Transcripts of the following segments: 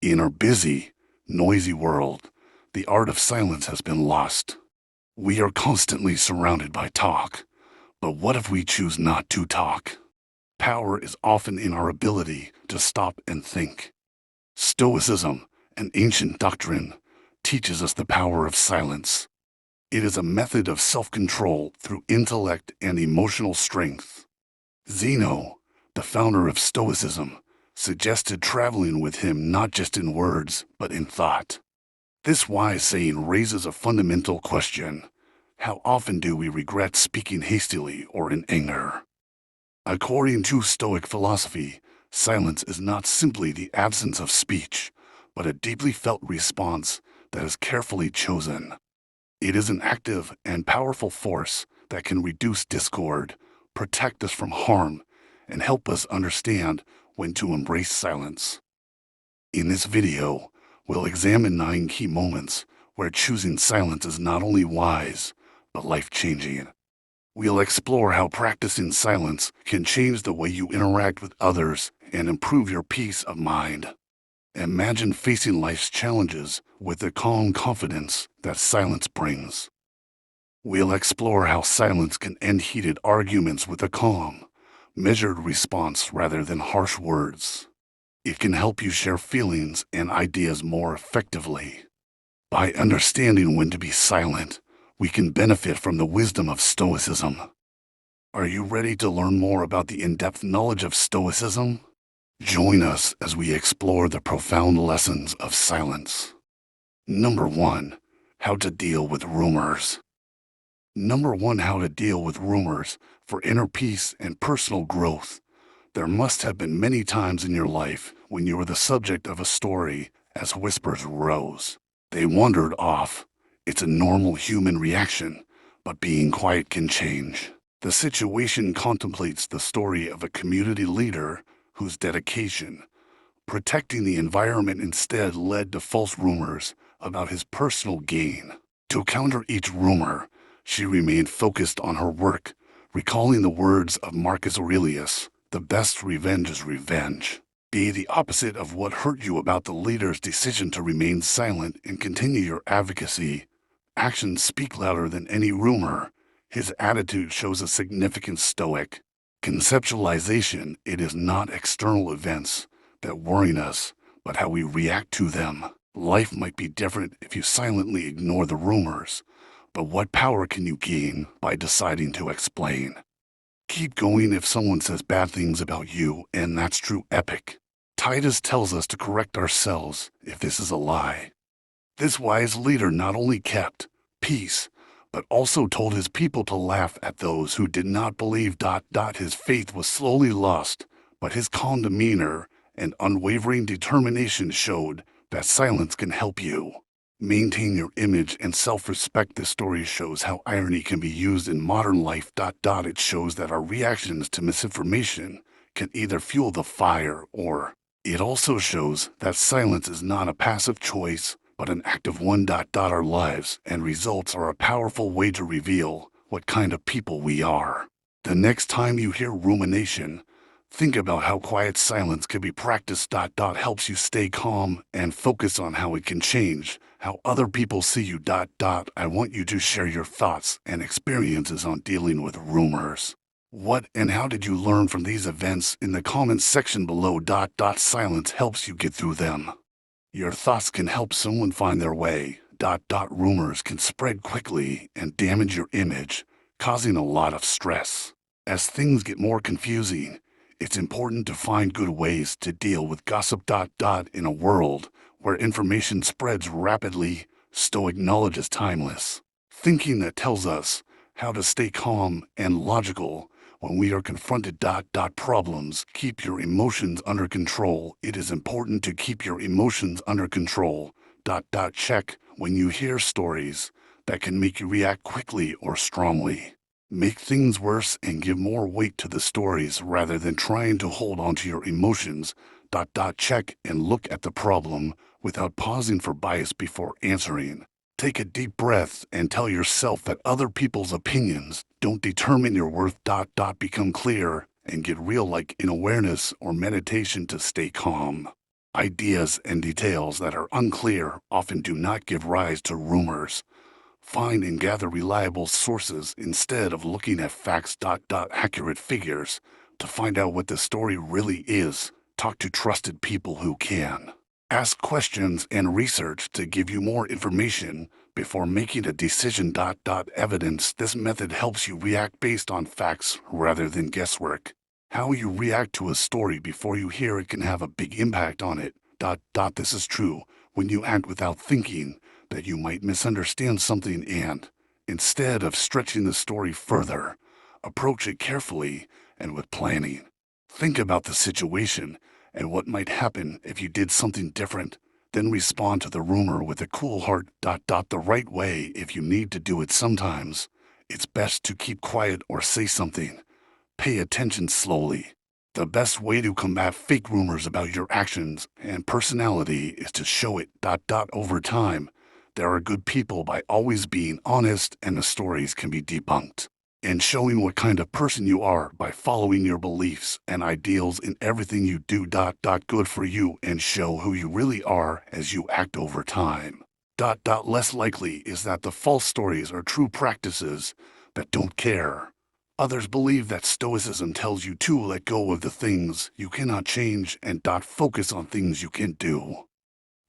In our busy, noisy world, the art of silence has been lost. We are constantly surrounded by talk, but what if we choose not to talk? Power is often in our ability to stop and think. Stoicism, an ancient doctrine, teaches us the power of silence. It is a method of self-control through intellect and emotional strength. Zeno, the founder of Stoicism, suggested traveling with him not just in words, but in thought. This wise saying raises a fundamental question. How often do we regret speaking hastily or in anger? According to Stoic philosophy, silence is not simply the absence of speech, but a deeply felt response that is carefully chosen. It is an active and powerful force that can reduce discord, protect us from harm, and help us understand when to embrace silence. In this video, we'll examine 9 key moments where choosing silence is not only wise, but life-changing. We'll explore how practicing silence can change the way you interact with others and improve your peace of mind. Imagine facing life's challenges with the calm confidence that silence brings. We'll explore how silence can end heated arguments with a calm, measured response rather than harsh words. It can help you share feelings and ideas more effectively. By understanding when to be silent, we can benefit from the wisdom of Stoicism. Are you ready to learn more about the in-depth knowledge of Stoicism? Join us as we explore the profound lessons of silence. Number 1. How to deal with rumors. Number 1. How to deal with rumors for inner peace and personal growth. There must have been many times in your life when you were the subject of a story as whispers rose. They wandered off. It's a normal human reaction, but being quiet can change. The situation contemplates the story of a community leader whose dedication, protecting the environment instead led to false rumors about his personal gain. To counter each rumor, she remained focused on her work, recalling the words of Marcus Aurelius, "The best revenge is revenge." Be the opposite of what hurt you about the leader's decision to remain silent and continue your advocacy. Actions speak louder than any rumor. His attitude shows a significant Stoic conceptualization. It is not external events that worry us, but how we react to them. Life might be different if you silently ignore the rumors, but what power can you gain by deciding to explain? Keep going if someone says bad things about you, and that's true epic. Titus tells us to correct ourselves if this is a lie. This wise leader not only kept peace, but also told his people to laugh at those who did not believe. His faith was slowly lost, but his calm demeanor and unwavering determination showed that silence can help you maintain your image and self-respect. This story shows how irony can be used in modern life. It shows that our reactions to misinformation can either fuel the fire or it also shows that silence is not a passive choice, but an active one. Our lives and results are a powerful way to reveal what kind of people we are. The next time you hear rumination, think about how quiet silence can be practiced. Helps you stay calm and focus on how it can change how other people see you. I want you to share your thoughts and experiences on dealing with rumors. What and how did you learn from these events in the comments section below. Silence helps you get through them. Your thoughts can help someone find their way. Rumors can spread quickly and damage your image, causing a lot of stress. As things get more confusing, it's important to find good ways to deal with gossip. In a world where information spreads rapidly, Stoic knowledge is timeless. Thinking that tells us how to stay calm and logical when we are confronted. Problems. Keep your emotions under control. It is important to keep your emotions under control. Check when you hear stories that can make you react quickly or strongly. Make things worse and give more weight to the stories rather than trying to hold on to your emotions. Check and look at the problem without pausing for bias before answering. Take a deep breath and tell yourself that other people's opinions don't determine your worth. Become clear and get real, like in awareness or meditation, to stay calm. Ideas and details that are unclear often do not give rise to rumors. Find and gather reliable sources instead of looking at facts. Accurate figures to find out what the story really is. Talk to trusted people who can. Ask questions and research to give you more information before making a decision. Evidence. This method helps you react based on facts rather than guesswork. How you react to a story before you hear it can have a big impact on it. This is true when you act without thinking that you might misunderstand something and, instead of stretching the story further, approach it carefully and with planning. Think about the situation and what might happen if you did something different. Then respond to the rumor with a cool heart. The right way if you need to do it sometimes. It's best to keep quiet or say something. Pay attention slowly. The best way to combat fake rumors about your actions and personality is to show it. Over time, there are good people by always being honest, and the stories can be debunked. And showing what kind of person you are by following your beliefs and ideals in everything you do. Good for you and show who you really are as you act over time. Less likely is that the false stories are true practices that don't care. Others believe that Stoicism tells you to let go of the things you cannot change and focus on things you can do.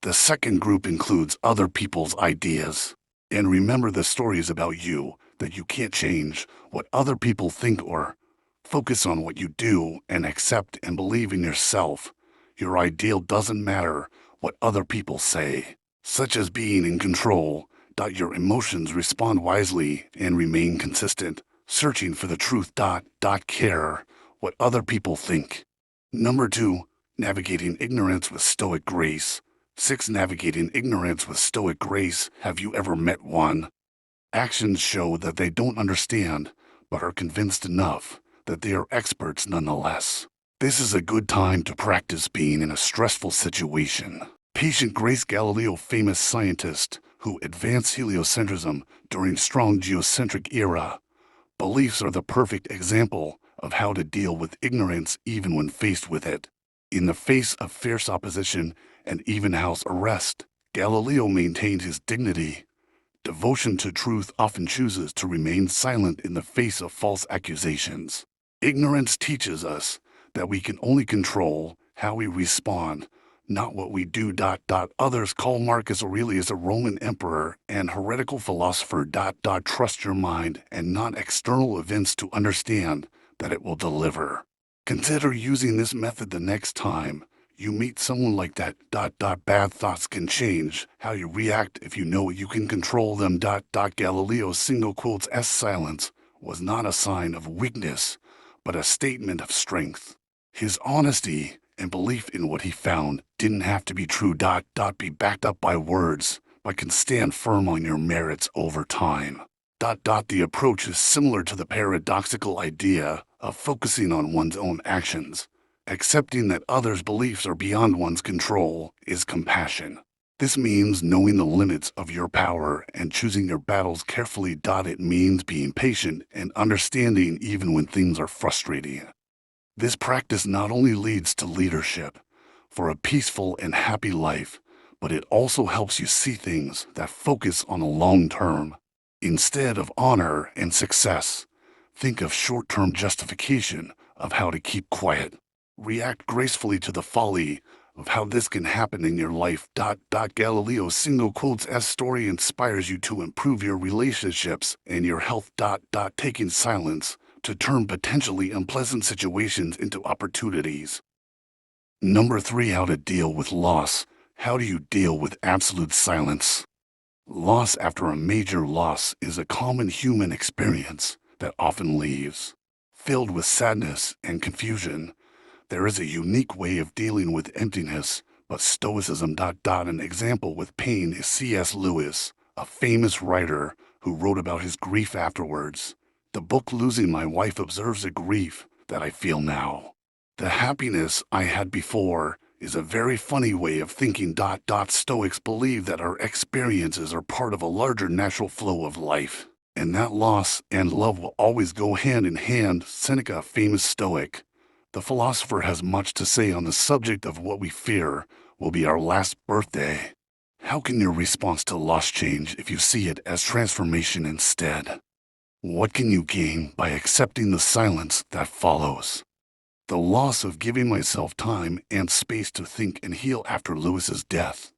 The second group includes other people's ideas. And remember the stories about you that you can't change what other people think or focus on what you do and accept and believe in yourself. Your ideal doesn't matter what other people say, such as being in control. Your emotions respond wisely and remain consistent. Searching for the truth. Care what other people think. Number 2, navigating ignorance with Stoic grace. 6. Navigating ignorance with Stoic grace. Have you ever met one? Actions show that they don't understand, but are convinced enough that they are experts nonetheless. This is a good time to practice being in a stressful situation. Patient Grace Galileo, famous scientist who advanced heliocentrism during strong geocentric era. Beliefs are the perfect example of how to deal with ignorance even when faced with it. In the face of fierce opposition and even house arrest, Galileo maintained his dignity. Devotion to truth often chooses to remain silent in the face of false accusations. Ignorance teaches us that we can only control how we respond, not what we do. Others call Marcus Aurelius a Roman emperor and heretical philosopher. Trust your mind and not external events to understand that it will deliver. Consider using this method the next time you meet someone like that. Bad thoughts can change how you react if you know you can control them. Galileo's single quotes as silence was not a sign of weakness, but a statement of strength. His honesty and belief in what he found didn't have to be true. Be backed up by words, but can stand firm on your merits over time. The approach is similar to the paradoxical idea of focusing on one's own actions. Accepting that others' beliefs are beyond one's control is compassion. This means knowing the limits of your power and choosing your battles carefully. It means being patient and understanding even when things are frustrating. This practice not only leads to leadership for a peaceful and happy life, but it also helps you see things that focus on the long term. Instead of honor and success, think of short-term justification of how to keep quiet. React gracefully to the folly of how this can happen in your life. Galileo's single quotes as story inspires you to improve your relationships and your health. Taking silence to turn potentially unpleasant situations into opportunities. Number 3, how to deal with loss. How do you deal with absolute silence? Loss after a major loss is a common human experience that often leaves filled with sadness and confusion. There is a unique way of dealing with emptiness, but Stoicism. An example with pain is C.S. Lewis, a famous writer who wrote about his grief afterwards. The book Losing My Wife observes a grief that I feel now. The happiness I had before is a very funny way of thinking. Stoics believe that our experiences are part of a larger natural flow of life, and that loss and love will always go hand in hand. Seneca, a famous Stoic, the philosopher, has much to say on the subject of what we fear will be our last birthday. How can your response to loss change if you see it as transformation instead? What can you gain by accepting the silence that follows? The loss of giving myself time and space to think and heal after Lewis's death.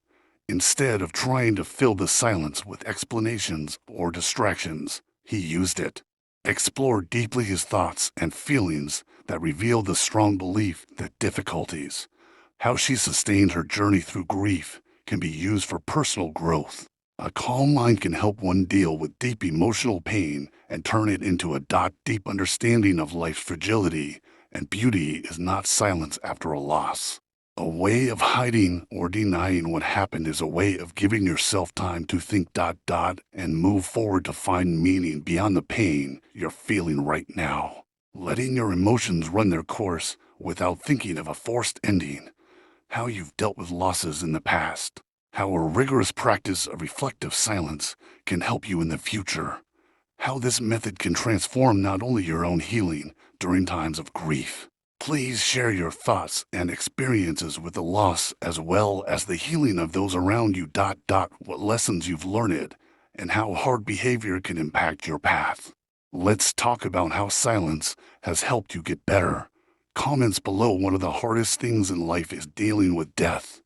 Instead of trying to fill the silence with explanations or distractions, he used it. Explored deeply his thoughts and feelings that revealed the strong belief that difficulties, how she sustained her journey through grief, can be used for personal growth. A calm mind can help one deal with deep emotional pain and turn it into a deep understanding of life's fragility, and beauty is not silence after a loss. A way of hiding or denying what happened is a way of giving yourself time to think and move forward to find meaning beyond the pain you're feeling right now. Letting your emotions run their course without thinking of a forced ending. How you've dealt with losses in the past. How a rigorous practice of reflective silence can help you in the future. How this method can transform not only your own healing during times of grief. Please share your thoughts and experiences with the loss as well as the healing of those around you. What lessons you've learned and how hard behavior can impact your path. Let's talk about how silence has helped you get better. Comments below. One of the hardest things in life is dealing with death.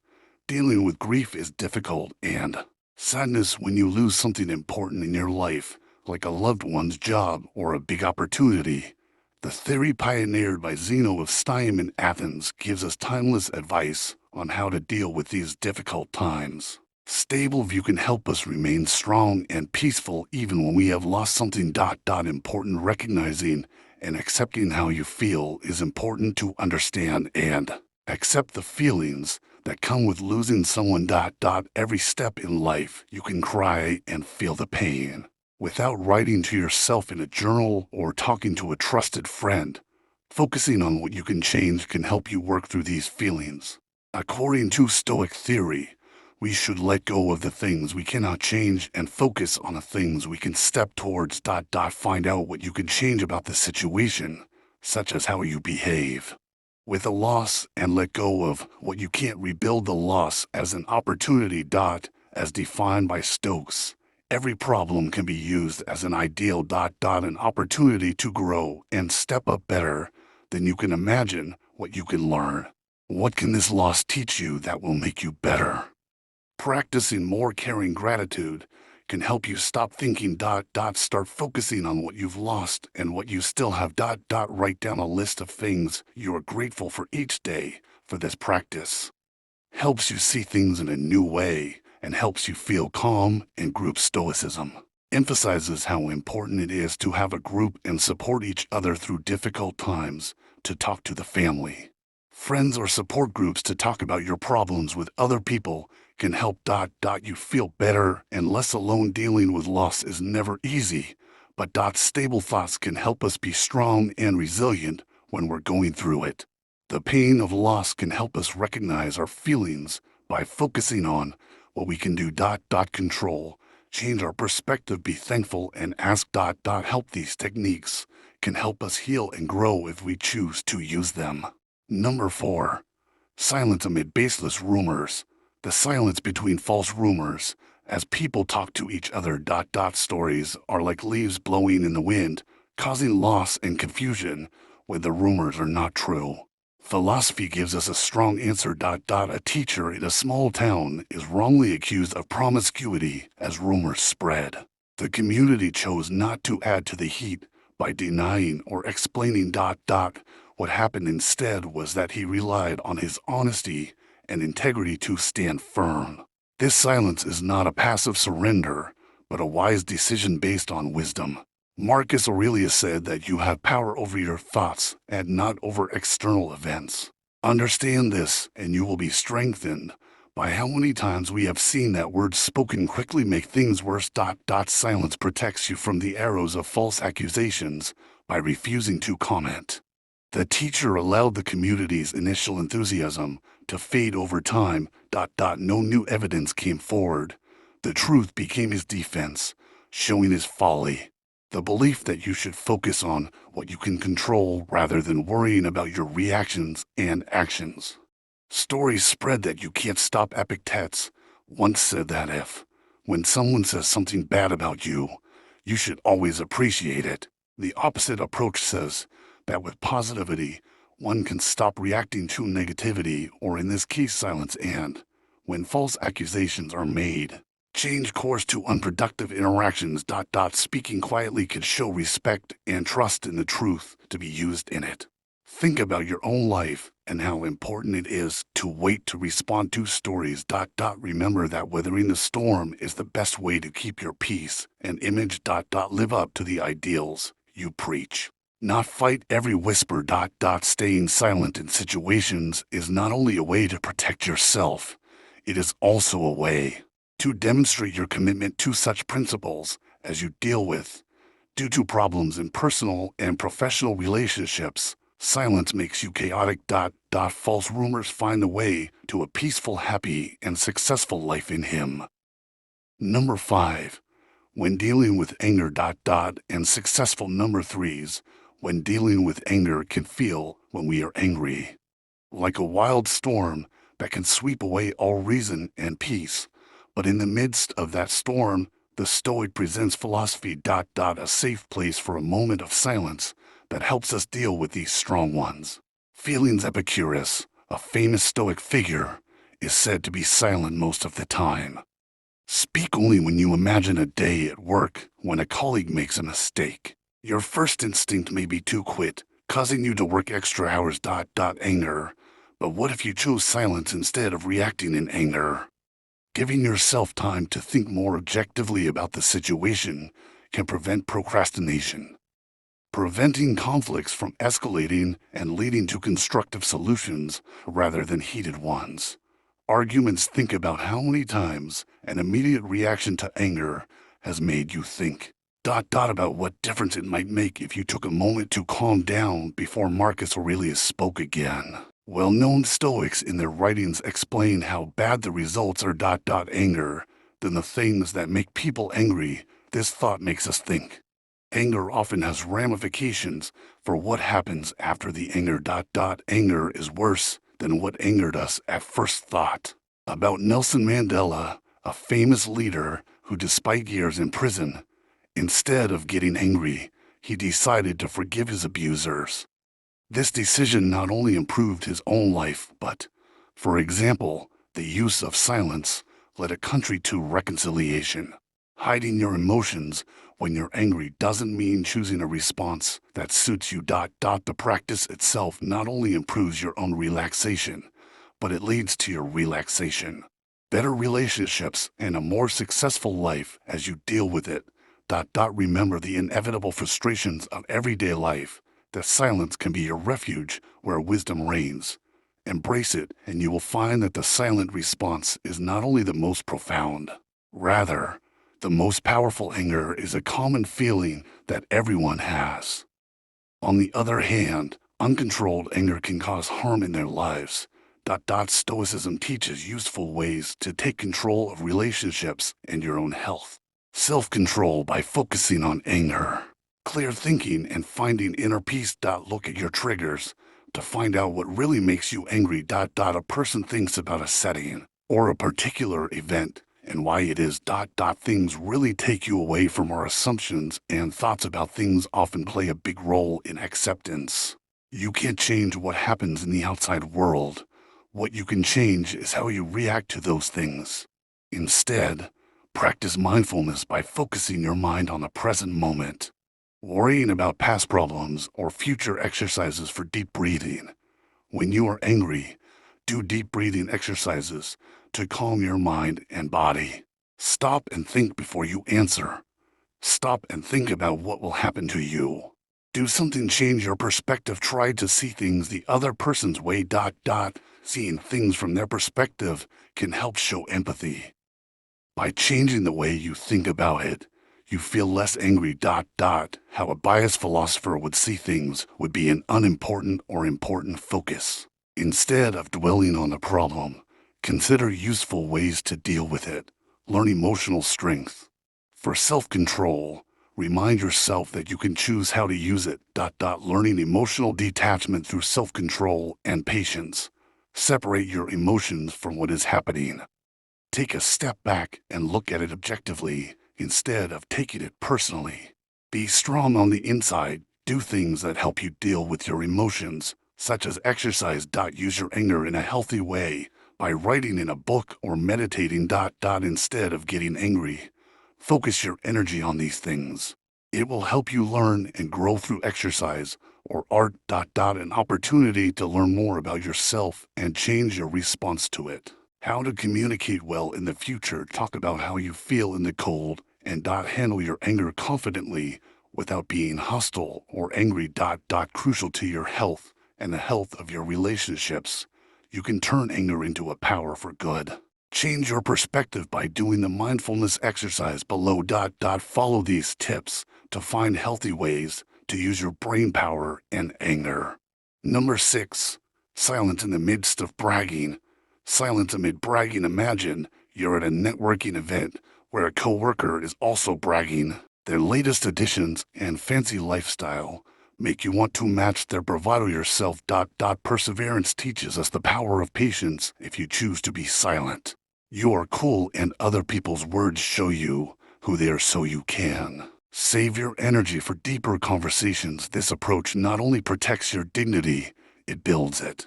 Dealing with grief is difficult, and sadness when you lose something important in your life, like a loved one's job or a big opportunity. The theory pioneered by Zeno of Cyrene in Athens gives us timeless advice on how to deal with these difficult times. Stable view can help us remain strong and peaceful even when we have lost something. Important. Recognizing and accepting how you feel is important to understand and accept the feelings that come with losing someone. Every step in life you can cry and feel the pain. Without writing to yourself in a journal or talking to a trusted friend, focusing on what you can change can help you work through these feelings. According to Stoic theory, we should let go of the things we cannot change and focus on the things we can step towards. Find out what you can change about the situation, such as how you behave. With a loss, and let go of what you can't. Rebuild the loss as an opportunity. As defined by Stoics. Every problem can be used as an ideal. An opportunity to grow and step up better than you can imagine what you can learn. What can this loss teach you that will make you better? Practicing more caring gratitude can help you stop thinking. Start focusing on what you've lost and what you still have. Write down a list of things you are grateful for each day. For this practice helps you see things in a new way and helps you feel calm. And group stoicism emphasizes how important it is to have a group and support each other through difficult times, to talk to the family, friends, or support groups to talk about your problems with other people can help. You feel better and less alone. Dealing with loss is never easy, but stable thoughts can help us be strong and resilient when we're going through it. The pain of loss can help us recognize our feelings by focusing on what we can do. Control, change our perspective, be thankful, and ask. Help. These techniques can help us heal and grow if we choose to use them. Number 4. Silence amid baseless rumors. The silence between false rumors. As people talk to each other. Stories are like leaves blowing in the wind, causing loss and confusion when the rumors are not true. Philosophy gives us a strong answer. A teacher in a small town is wrongly accused of promiscuity as rumors spread. The community chose not to add to the heat by denying or explaining. What happened instead was that he relied on his honesty and integrity to stand firm. This silence is not a passive surrender, but a wise decision based on wisdom. Marcus Aurelius said that you have power over your thoughts and not over external events. Understand this, and you will be strengthened by how many times we have seen that words spoken quickly make things worse. Silence protects you from the arrows of false accusations by refusing to comment. The teacher allowed the community's initial enthusiasm to fade over time. No new evidence came forward. The truth became his defense, showing his folly. The belief that you should focus on what you can control rather than worrying about your reactions and actions. Stories spread that you can't stop. Epictetus once said that when someone says something bad about you, you should always appreciate it. The opposite approach says that with positivity, one can stop reacting to negativity, or in this case, silence, and, when false accusations are made, change course to unproductive interactions. Speaking quietly can show respect and trust in the truth to be used in it. Think about your own life and how important it is to wait to respond to stories. Remember that weathering the storm is the best way to keep your peace and image. Live up to the ideals you preach. Not fight every whisper. Staying silent in situations is not only a way to protect yourself, it is also a way to demonstrate your commitment to such principles as you deal with. Due to problems in personal and professional relationships, silence makes you chaotic. False rumors find a way to a peaceful, happy, and successful life in him. Number 5. When dealing with anger. And successful. Number 3s. When dealing with anger can feel when we are angry like a wild storm that can sweep away all reason and peace. But in the midst of that storm, the Stoic presents philosophy. A safe place for a moment of silence that helps us deal with these strong ones. Feelings. Epicurus, a famous Stoic figure, is said to be silent most of the time. Speak only when you imagine a day at work when a colleague makes a mistake. Your first instinct may be to quit, causing you to work extra hours. Anger. But what if you chose silence instead of reacting in anger? Giving yourself time to think more objectively about the situation can prevent procrastination, preventing conflicts from escalating and leading to constructive solutions rather than heated ones. Arguments. Think about how many times an immediate reaction to anger has made you think about what difference it might make if you took a moment to calm down before Marcus Aurelius spoke again. Well-known Stoics in their writings explain how bad the results are. Anger, than the things that make people angry. This thought makes us think. Anger often has ramifications for what happens after the anger. Anger is worse than what angered us at first thought. About Nelson Mandela, a famous leader who, despite years in prison, instead of getting angry, he decided to forgive his abusers. This decision not only improved his own life, but, for example, the use of silence led a country to reconciliation. Hiding your emotions when you're angry doesn't mean choosing a response that suits you. The practice itself not only improves your own relaxation, but it leads to your relaxation, better relationships, and a more successful life as you deal with it. Remember the inevitable frustrations of everyday life. That silence can be your refuge where wisdom reigns. Embrace it, and you will find that the silent response is not only the most profound. Rather, the most powerful. Anger is a common feeling that everyone has. On the other hand, uncontrolled anger can cause harm in their lives. Stoicism teaches useful ways to take control of relationships and your own health. Self-control by focusing on anger. Clear thinking and finding inner peace. Look at your triggers to find out what really makes you angry. A person thinks about a setting or a particular event and why it is. Things really take you away from our assumptions, and thoughts about things often play a big role in acceptance. You can't change what happens in the outside world. What you can change is how you react to those things. Instead, practice mindfulness by focusing your mind on the present moment. Worrying about past problems or future exercises for deep breathing. When you are angry, do deep breathing exercises to calm your mind and body. Stop and think before you answer. Stop and think about what will happen to you. Do something change your perspective. Try to see things the other person's way. Seeing things from their perspective can help show empathy. By changing the way you think about it, you feel less angry. How a biased philosopher would see things would be an unimportant or important focus. Instead of dwelling on the problem, consider useful ways to deal with it. Learn emotional strength. For self-control, remind yourself that you can choose how to use it. Learning emotional detachment through self-control and patience. Separate your emotions from what is happening. Take a step back and look at it objectively instead of taking it personally. Be strong on the inside. Do things that help you deal with your emotions, such as exercise. Use your anger in a healthy way by writing in a book or meditating. Instead of getting angry. Focus your energy on these things. It will help you learn and grow through exercise or art. An opportunity to learn more about yourself and change your response to it. How to communicate well in the future. Talk about how you feel in the cold and handle your anger confidently without being hostile or angry. Crucial to your health and the health of your relationships. You can turn anger into a power for good. Change your perspective by doing the mindfulness exercise below. Follow these tips to find healthy ways to use your brain power and anger. Number 6. Silence in the midst of bragging. Silence amid bragging. Imagine you're at a networking event where a coworker is also bragging. Their latest additions and fancy lifestyle make you want to match their bravado yourself. Perseverance teaches us the power of patience if you choose to be silent. You are cool and other people's words show you who they are, so you can save your energy for deeper conversations. This approach not only protects your dignity, it builds it.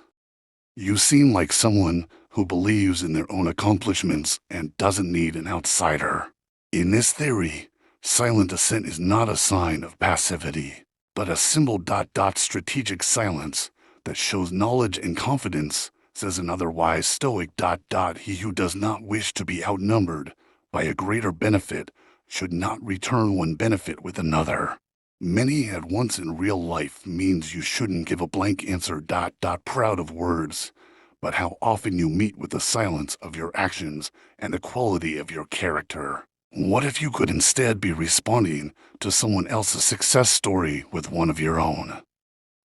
You seem like someone who believes in their own accomplishments and doesn't need an outsider. In this theory, silent assent is not a sign of passivity, but a symbol. Strategic silence that shows knowledge and confidence, says an otherwise Stoic. He who does not wish to be outnumbered by a greater benefit should not return one benefit with another. Many at once in real life means you shouldn't give a blank answer. Proud of words, but how often you meet with the silence of your actions and the quality of your character. What if you could instead be responding to someone else's success story with one of your own?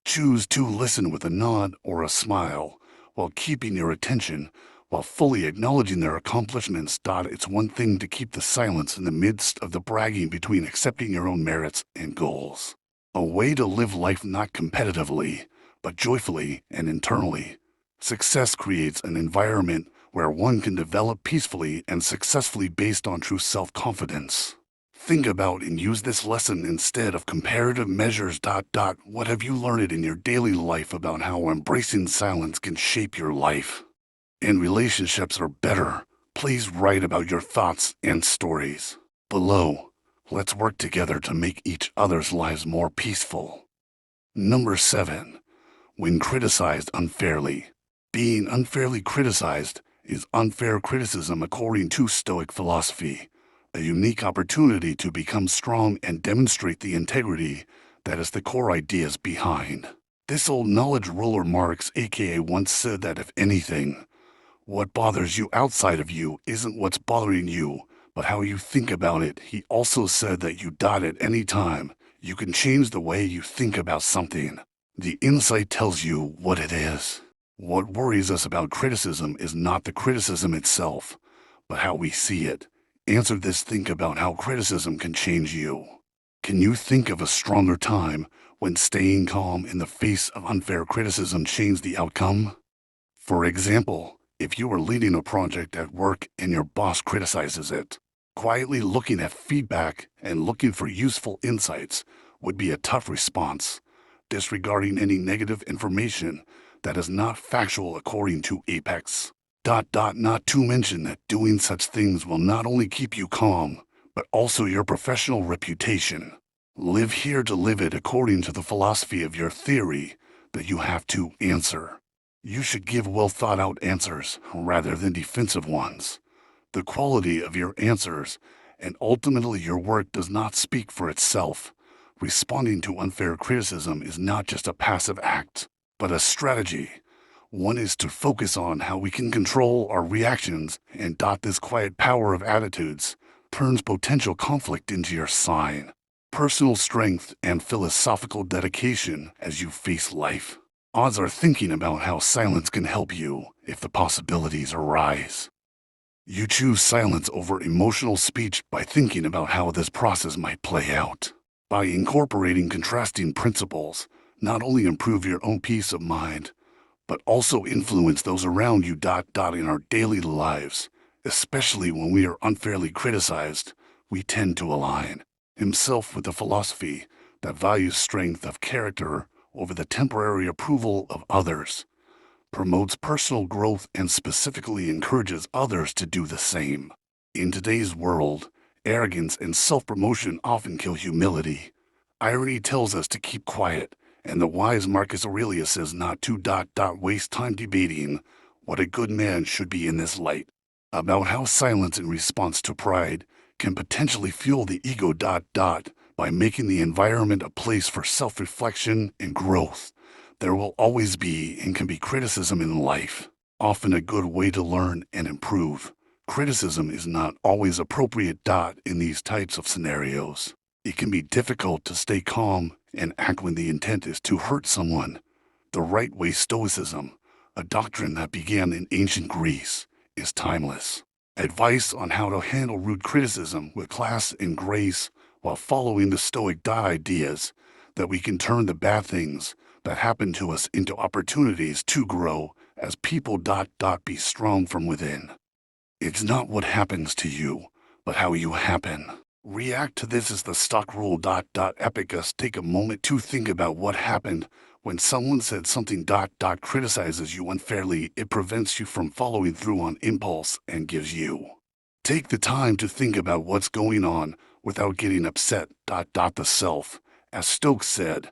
Choose to listen with a nod or a smile while keeping your attention, while fully acknowledging their accomplishments. It's one thing to keep the silence in the midst of the bragging between accepting your own merits and goals. A way to live life not competitively, but joyfully and internally. Success creates an environment where one can develop peacefully and successfully based on true self-confidence. Think about and use this lesson instead of comparative measures. What have you learned in your daily life about how embracing silence can shape your life and relationships are better? Please write about your thoughts and stories below. Let's work together to make each other's lives more peaceful. Number 7. When criticized unfairly. Being unfairly criticized is unfair criticism according to Stoic philosophy, a unique opportunity to become strong and demonstrate the integrity that is the core ideas behind. This old knowledge ruler Marcus aka once said that if anything, what bothers you outside of you isn't what's bothering you, but how you think about it. He also said that at any time, you can change the way you think about something. The insight tells you what it is. What worries us about criticism is not the criticism itself, but how we see it. Answer this. Think about how criticism can change you. Can you think of a stronger time when staying calm in the face of unfair criticism changed the outcome? For example, if you are leading a project at work and your boss criticizes it, quietly looking at feedback and looking for useful insights would be a tough response, disregarding any negative information that is not factual according to Apex. Not to mention that doing such things will not only keep you calm, but also your professional reputation. Live here to live it according to the philosophy of your theory that you have to answer. You should give well thought out answers rather than defensive ones. The quality of your answers and ultimately your work does not speak for itself. Responding to unfair criticism is not just a passive act, but a strategy. One is to focus on how we can control our reactions and this quiet power of attitudes turns potential conflict into your sign. Personal strength and philosophical dedication as you face life. Odds are thinking about how silence can help you if the possibilities arise. You choose silence over emotional speech by thinking about how this process might play out. By incorporating contrasting principles, not only improve your own peace of mind, but also influence those around you. In our daily lives, especially when we are unfairly criticized, we tend to align himself with a philosophy that values strength of character over the temporary approval of others, promotes personal growth, and specifically encourages others to do the same. In today's world, arrogance and self-promotion often kill humility. Irony tells us to keep quiet, and the wise Marcus Aurelius says not to waste time debating what a good man should be in this light, about how silence in response to pride can potentially fuel the ego by making the environment a place for self-reflection and growth. There will always be and can be criticism in life, often a good way to learn and improve. Criticism is not always appropriate. In these types of scenarios, it can be difficult to stay calm and act when the intent is to hurt someone. The right way Stoicism, a doctrine that began in ancient Greece, is timeless. Advice on how to handle rude criticism with class and grace while following the Stoic ideas that we can turn the bad things that happen to us into opportunities to grow as people. Be strong from within. It's not what happens to you, but how you happen. React to this as the stock rule. Epicus. Take a moment to think about what happened when someone said something. Criticizes you unfairly. It prevents you from following through on impulse and gives you. Take the time to think about what's going on without getting upset. The self, as Stoic said,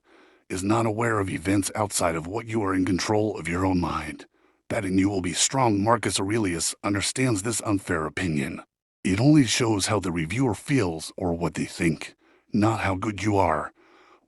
is not aware of events outside of what you are in control of your own mind. That in you will be strong. Marcus Aurelius understands this unfair opinion. It only shows how the reviewer feels or what they think, not how good you are.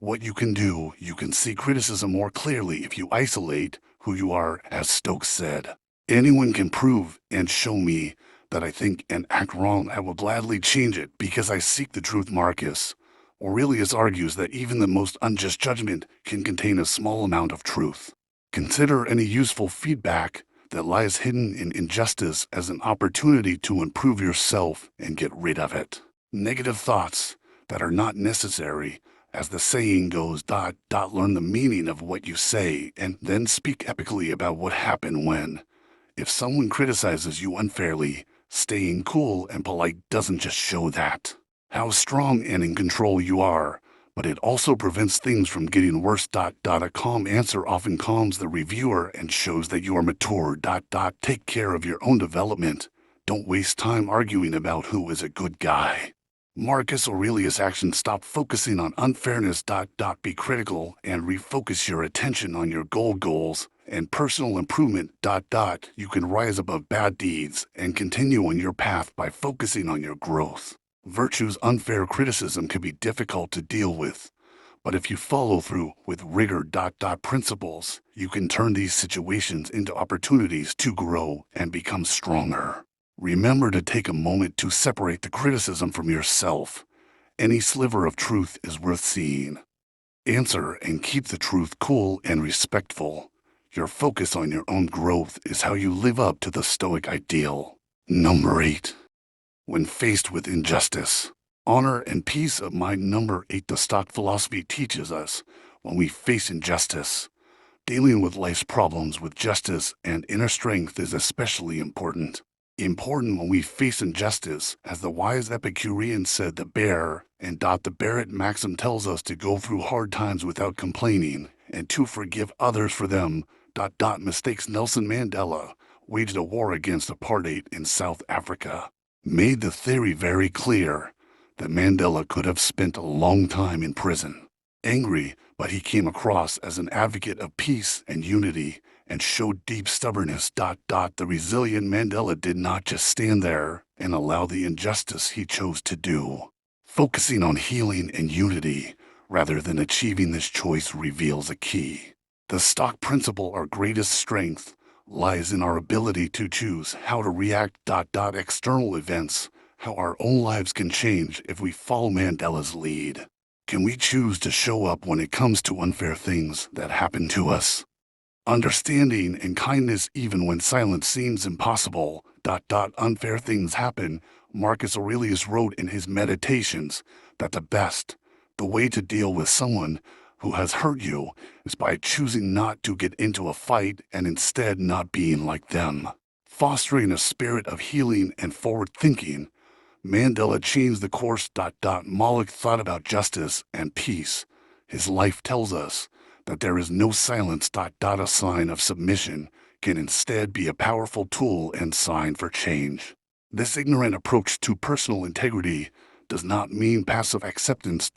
What you can do, you can see criticism more clearly if you isolate who you are, as Stoic said. Anyone can prove and show me that I think and act wrong. I will gladly change it because I seek the truth. Marcus Aurelius argues that even the most unjust judgment can contain a small amount of truth. Consider any useful feedback that lies hidden in injustice as an opportunity to improve yourself and get rid of it. Negative thoughts that are not necessary, as the saying goes. Learn the meaning of what you say and then speak epically about what happened when. If someone criticizes you unfairly, staying cool and polite doesn't just show how strong and in control you are, but it also prevents things from getting worse. A calm answer often calms the reviewer and shows that you are mature. Take care of your own development. Don't waste time arguing about who is a good guy. Marcus Aurelius' action. Stop focusing on unfairness. Be critical and refocus your attention on your goals and personal improvement. You can rise above bad deeds and continue on your path by focusing on your growth. Virtue's unfair criticism can be difficult to deal with, but if you follow through with rigor. Principles, you can turn these situations into opportunities to grow and become stronger. Remember to take a moment to separate the criticism from yourself. Any sliver of truth is worth seeing. Answer and keep the truth cool and respectful. Your focus on your own growth is how you live up to the Stoic ideal. Number 8. When faced with injustice, honor and peace of mind. Number 8. The Stoic philosophy teaches us when we face injustice, dealing with life's problems with justice and inner strength is especially important. Important when we face injustice, as the wise Epicurean said, the bear maxim tells us to go through hard times without complaining and to forgive others for them. Mistakes. Nelson Mandela waged a war against apartheid in South Africa, made the theory very clear that Mandela could have spent a long time in prison. Angry, but he came across as an advocate of peace and unity and showed deep stubbornness. The resilient Mandela did not just stand there and allow the injustice. He chose to do, focusing on healing and unity rather than achieving. This choice reveals a key. The Stoic principle, our greatest strength, lies in our ability to choose how to react. External events, how our own lives can change if we follow Mandela's lead. Can we choose to show up when it comes to unfair things that happen to us? Understanding and kindness even when silence seems impossible. Unfair things happen. Marcus Aurelius wrote in his Meditations that the way to deal with someone who has hurt you is by choosing not to get into a fight and instead not being like them. Fostering a spirit of healing and forward thinking, Mandela changed the course. Moloch thought about justice and peace. His life tells us that there is no silence. A sign of submission can instead be a powerful tool and sign for change. This ignorant approach to personal integrity does not mean passive acceptance.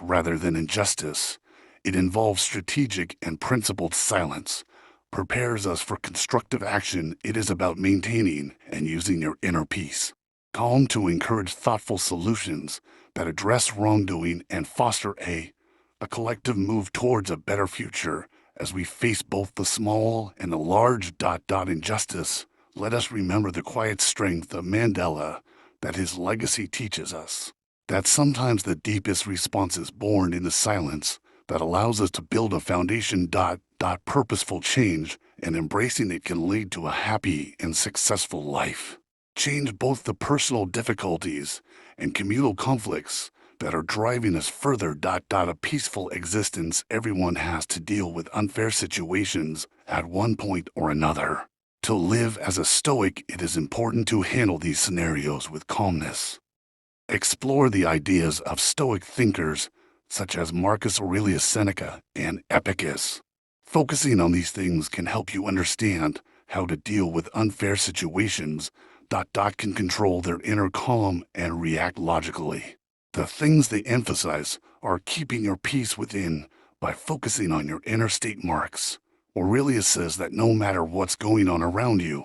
Rather than injustice, it involves strategic and principled silence, prepares us for constructive action. It is about maintaining and using your inner peace, calm to encourage thoughtful solutions that address wrongdoing and foster a collective move towards a better future. As we face both the small and the large. Injustice, let us remember the quiet strength of Mandela, that his legacy teaches us that sometimes the deepest response is born in the silence, that allows us to build a foundation. Purposeful change and embracing it can lead to a happy and successful life. Change both the personal difficulties and communal conflicts that are driving us further. A peaceful existence. Everyone has to deal with unfair situations at one point or another. To live as a Stoic, it is important to handle these scenarios with calmness. Explore the ideas of Stoic thinkers such as Marcus Aurelius Seneca and Epicus. Focusing on these things can help you understand how to deal with unfair situations. Can control their inner calm and react logically. The things they emphasize are keeping your peace within by focusing on your inner state. Marcus Aurelius says that no matter what's going on around you,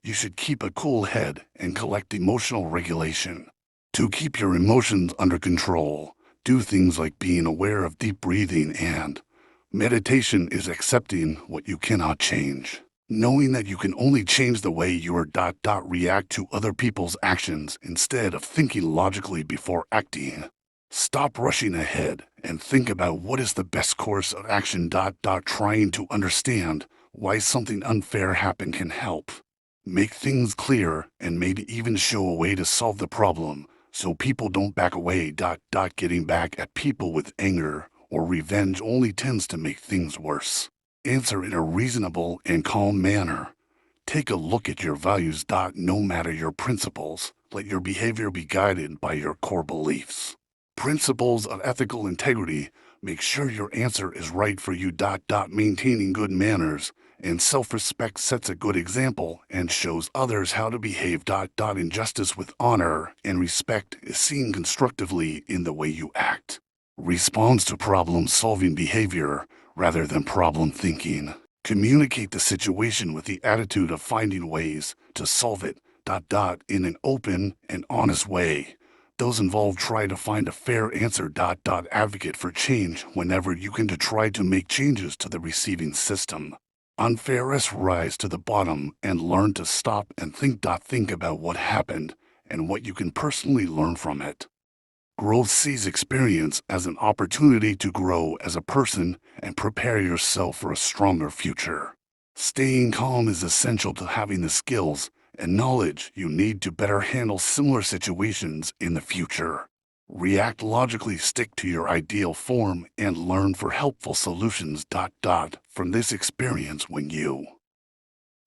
you should keep a cool head and collect emotional regulation. To keep your emotions under control, do things like being aware of deep breathing, and meditation is accepting what you cannot change. Knowing that you can only change the way you are. React to other people's actions instead of thinking logically before acting. Stop rushing ahead and think about what is the best course of action. Trying to understand why something unfair happened can help make things clear and maybe even show a way to solve the problem so people don't back away. Getting back at people with anger or revenge only tends to make things worse. Answer in a reasonable and calm manner. Take a look at your values. No matter your principles, let your behavior be guided by your core beliefs. Principles of ethical integrity. Make sure your answer is right for you. Maintaining good manners and self-respect sets a good example and shows others how to behave. Injustice with honor and respect is seen constructively in the way you act. Responds to problem-solving behavior rather than problem thinking. Communicate the situation with the attitude of finding ways to solve it. In an open and honest way. Those involved try to find a fair answer. Advocate for change whenever you can to try to make changes to the receiving system. Unfairness, rise to the bottom and learn to stop and think. Think about what happened and what you can personally learn from it. Growth sees experience as an opportunity to grow as a person and prepare yourself for a stronger future. Staying calm is essential to having the skills and knowledge you need to better handle similar situations in the future. React logically, stick to your ideal form, and learn for helpful solutions. From this experience when you.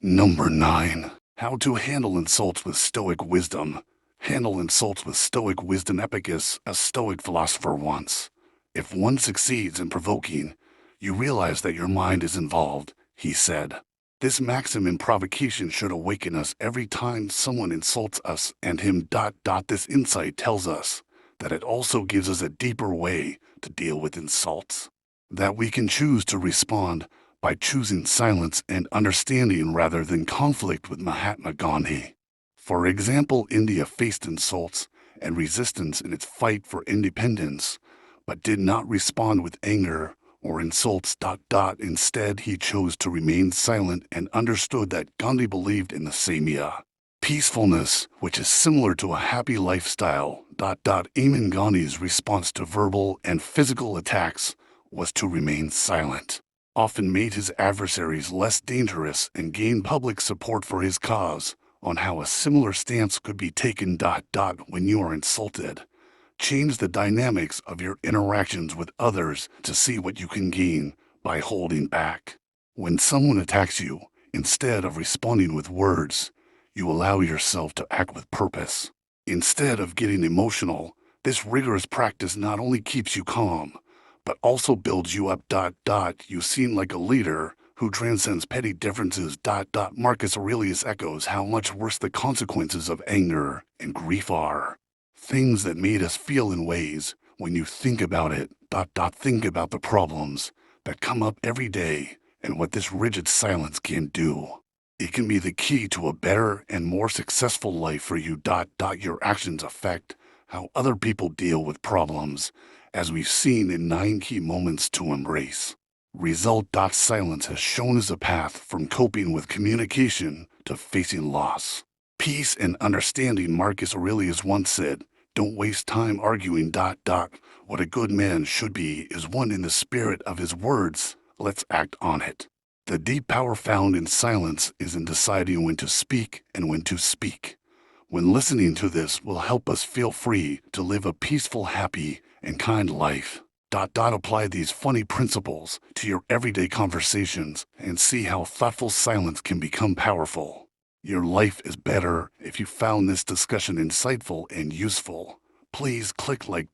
Number 9. How to handle insults with Stoic wisdom. Handle insults with Stoic wisdom. Epicus, a Stoic philosopher, once. If one succeeds in provoking, you realize that your mind is involved, he said. This maxim in provocation should awaken us every time someone insults us and him. This insight tells us that it also gives us a deeper way to deal with insults. That we can choose to respond by choosing silence and understanding rather than conflict. With Mahatma Gandhi, for example, India faced insults and resistance in its fight for independence, but did not respond with anger or insults. Instead, he chose to remain silent and understood that Gandhi believed in the samya, peacefulness, which is similar to a happy lifestyle. Amin Gandhi's response to verbal and physical attacks was to remain silent, often made his adversaries less dangerous and gained public support for his cause. On how a similar stance could be taken. When you are insulted, Change the dynamics of your interactions with others to see what you can gain by holding back. When someone attacks you, instead of responding with words, you allow yourself to act with purpose. Instead of getting emotional, this rigorous practice not only keeps you calm, but also builds you up. You seem like a leader who transcends petty differences. Marcus Aurelius echoes how much worse the consequences of anger and grief are. Things that made us feel in ways when you think about it. Think about the problems that come up every day and what this rigid silence can do. It can be the key to a better and more successful life for you. Your actions affect how other people deal with problems, as we've seen in 9 key moments to embrace. Result. Silence has shown us a path from coping with communication to facing loss, peace, and understanding. Marcus Aurelius once said, "Don't waste time arguing. What a good man should be is one in the spirit of his words. Let's act on it." The deep power found in silence is in deciding when to speak and when to speak. When listening to this will help us feel free to live a peaceful, happy, and kind life. Apply these funny principles to your everyday conversations and see how thoughtful silence can become powerful. Your life is better if you found this discussion insightful and useful. Please click like.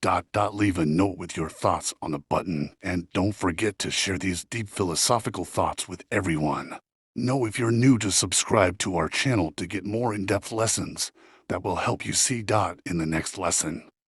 Leave a note with your thoughts on the button, and don't forget to share these deep philosophical thoughts with everyone. Know if you're new to subscribe to our channel to get more in-depth lessons that will help you see in the next lesson.